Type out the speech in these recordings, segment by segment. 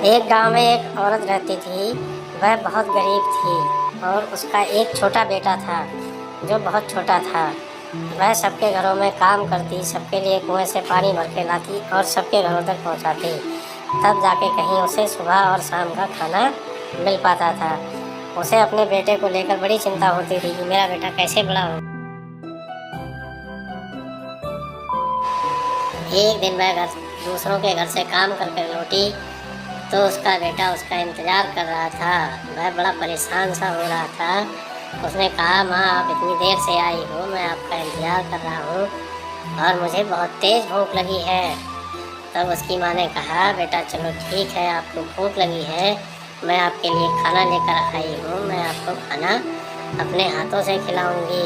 एक गांव में एक औरत रहती थी। वह बहुत गरीब थी और उसका एक छोटा बेटा था जो बहुत छोटा था। वह सबके घरों में काम करती, सबके लिए कुएं से पानी भर के लाती और सबके घरों तक पहुंचाती। तब जाके कहीं उसे सुबह और शाम का खाना मिल पाता था। उसे अपने बेटे को लेकर बड़ी चिंता होती थी कि मेरा बेटा कैसे बड़ा हो। एक दिन वह दूसरों के घर से काम करके लौटी तो उसका बेटा उसका इंतज़ार कर रहा था। वह बड़ा परेशान सा हो रहा था। उसने कहा, माँ आप इतनी देर से आई हो, मैं आपका इंतज़ार कर रहा हूँ और मुझे बहुत तेज़ भूख लगी है। तब उसकी माँ ने कहा, बेटा चलो ठीक है, आपको भूख लगी है, मैं आपके लिए खाना लेकर आई हूँ, मैं आपको खाना अपने हाथों से खिलाऊँगी।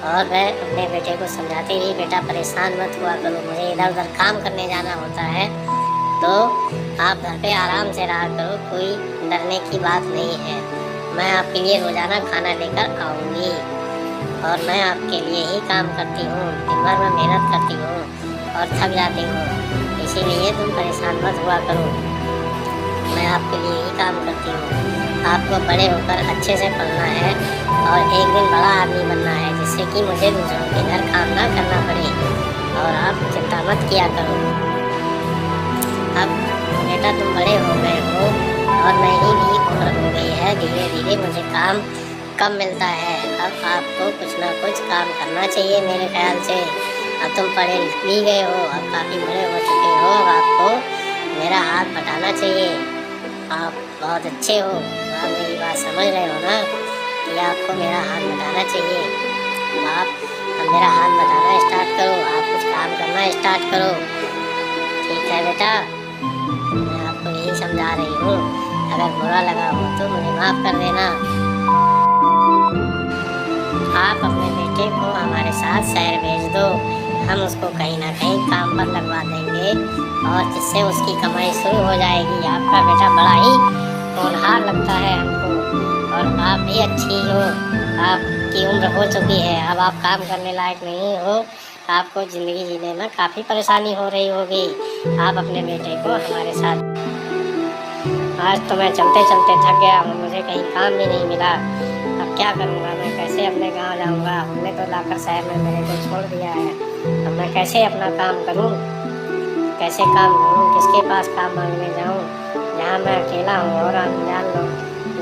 और वह अपने बेटे को समझाती रही, बेटा परेशान मत हुआ करो, मुझे इधर उधर काम करने जाना होता है, तो आप घर पे आराम से रहा करो, कोई डरने की बात नहीं है। मैं आपके लिए रोज़ाना खाना लेकर आऊँगी और मैं आपके लिए ही काम करती हूँ, दिन भर मैं मेहनत करती हूँ और थक जाती हूँ, इसीलिए तुम परेशान मत हुआ करो, मैं आपके लिए ही काम करती हूँ। आपको बड़े होकर अच्छे से पढ़ना है और एक दिन बड़ा आदमी बनना है, जिससे कि मुझे दूसरों के घर काम ना करना पड़े और आप चिंता मत किया करो। अब बेटा तुम बड़े हो गए हो और मेरी भी उम्र हो गई है, धीरे धीरे मुझे काम कम मिलता है। अब आपको कुछ ना कुछ काम करना चाहिए मेरे ख्याल से। अब तुम पढ़े लिख भी गए हो, अब काफ़ी बड़े हो चुके हो, अब आपको मेरा हाथ बटाना चाहिए। आप बहुत अच्छे हो, आप मेरी बात समझ रहे हो ना कि आपको मेरा हाथ बटाना चाहिए। आप अब मेरा हाथ बटाना स्टार्ट करो, आप कुछ काम करना स्टार्ट करो। ठीक है बेटा, मैं आपको यही समझा रही हूँ, अगर बुरा लगा हो तो मुझे माफ़ कर देना। आप अपने बेटे को हमारे साथ शहर भेज दो, हम उसको कहीं ना कहीं काम पर लगवा देंगे और जिससे उसकी कमाई शुरू हो जाएगी। आपका बेटा बड़ा ही होनहार लगता है हमको और आप भी अच्छी हो, आपकी उम्र हो चुकी है, अब आप काम करने लायक नहीं हो, आपको ज़िंदगी जीने में काफ़ी परेशानी हो रही होगी। आप अपने बेटे को हमारे साथ। आज तो मैं चलते चलते थक गया हूँ, मुझे कहीं काम भी नहीं मिला, अब क्या करूँगा, मैं कैसे अपने गांव जाऊँगा। हमने तो लाकर शहर में मेरे को छोड़ दिया है, अब मैं कैसे अपना काम करूँ, कैसे काम करूँ, किसके पास काम मांगने जाऊँ, जहाँ मैं अकेला हूँ और अनजान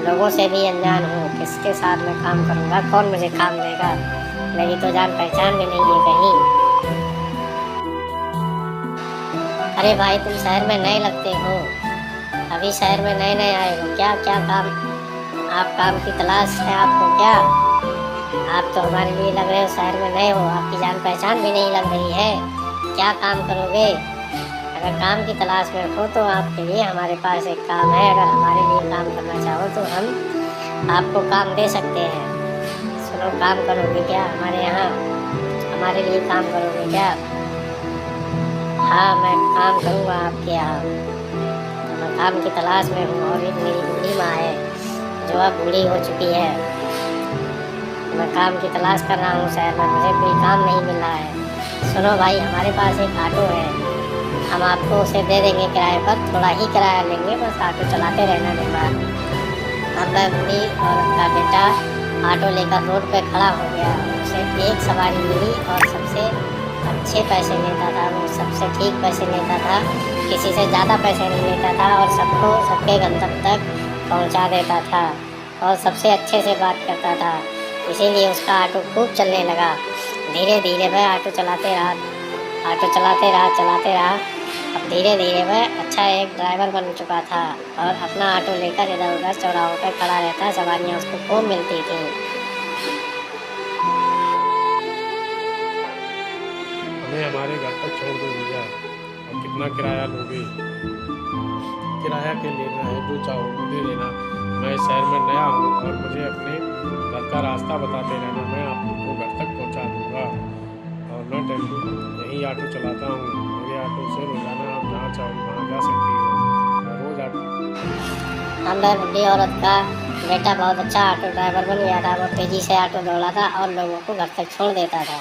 लोगों से भी अनजान हूँ। किसके साथ मैं काम करूँगा, कौन मुझे काम देगा, मेरी तो जान पहचान भी नहीं है कहीं। अरे भाई तुम शहर में नए लगते हो, अभी शहर में नए नए आए हो, क्या क्या काम, आप काम की तलाश है आपको क्या? आप तो हमारे लिए लग रहे हो शहर में नए हो, आपकी जान पहचान भी नहीं लग रही है, क्या काम करोगे? अगर काम की तलाश में हो तो आपके लिए हमारे पास एक काम है, अगर हमारे लिए काम करना चाहो तो हम आपको काम दे सकते हैं। सुनो, काम करोगे क्या हमारे यहाँ, हमारे लिए काम करोगे क्या? हाँ मैं काम करूँगा आपके यहाँ, तो मैं काम की तलाश में हूँ और एक मेरी बूढ़ी माँ है जो अब बूढ़ी हो चुकी है, मैं काम की तलाश कर रहा हूँ शहर में, मुझे कोई काम नहीं मिल रहा है। सुनो भाई, हमारे पास एक ऑटो है, हम आपको उसे दे देंगे किराए पर, थोड़ा ही किराया लेंगे, बस ऑटो चलाते रहना दिन भर। अब वह बूढ़ी औरत का बेटा ऑटो लेकर रोड पे खड़ा हो गया, उसे एक सवारी मिली और सबसे अच्छे पैसे लेता था, वो सबसे ठीक पैसे लेता था, किसी से ज़्यादा पैसे नहीं लेता था और सबको सबके गंतव्य तक पहुंचा देता था और सबसे अच्छे से बात करता था, इसीलिए उसका ऑटो खूब चलने लगा। धीरे धीरे वह ऑटो चलाते रहा, चलाते रहा, अब धीरे धीरे वह अच्छा एक ड्राइवर बन चुका था और अपना ऑटो लेकर इधर उधर चौराहों पर खड़ा रहता, सवारियाँ उसको खूब मिलती थी। हमें हमारे घर तक छोड़ दो भैया, और कितना किराया लोगे? किराया के लेना है, जो चाहो मुझे लेना। मैं शहर में नया हूँ और मुझे अपने घर का रास्ता बताते रहना, मैं आपको घर तक पहुँचा दूँगा और मैं टेम्पो यही ऑटो चलाता हूँ, मेरे ऑटो से रोज़ाना आप जहाँ चाहो वहाँ जा सकती हो, मैं रोज़ ऑटो। हम बूढ़ी औरत का बेटा बहुत अच्छा ऑटो ड्राइवर बन गया था, वो तेज़ी से ऑटो दौड़ाता और लोगों को घर तक छोड़ देता था।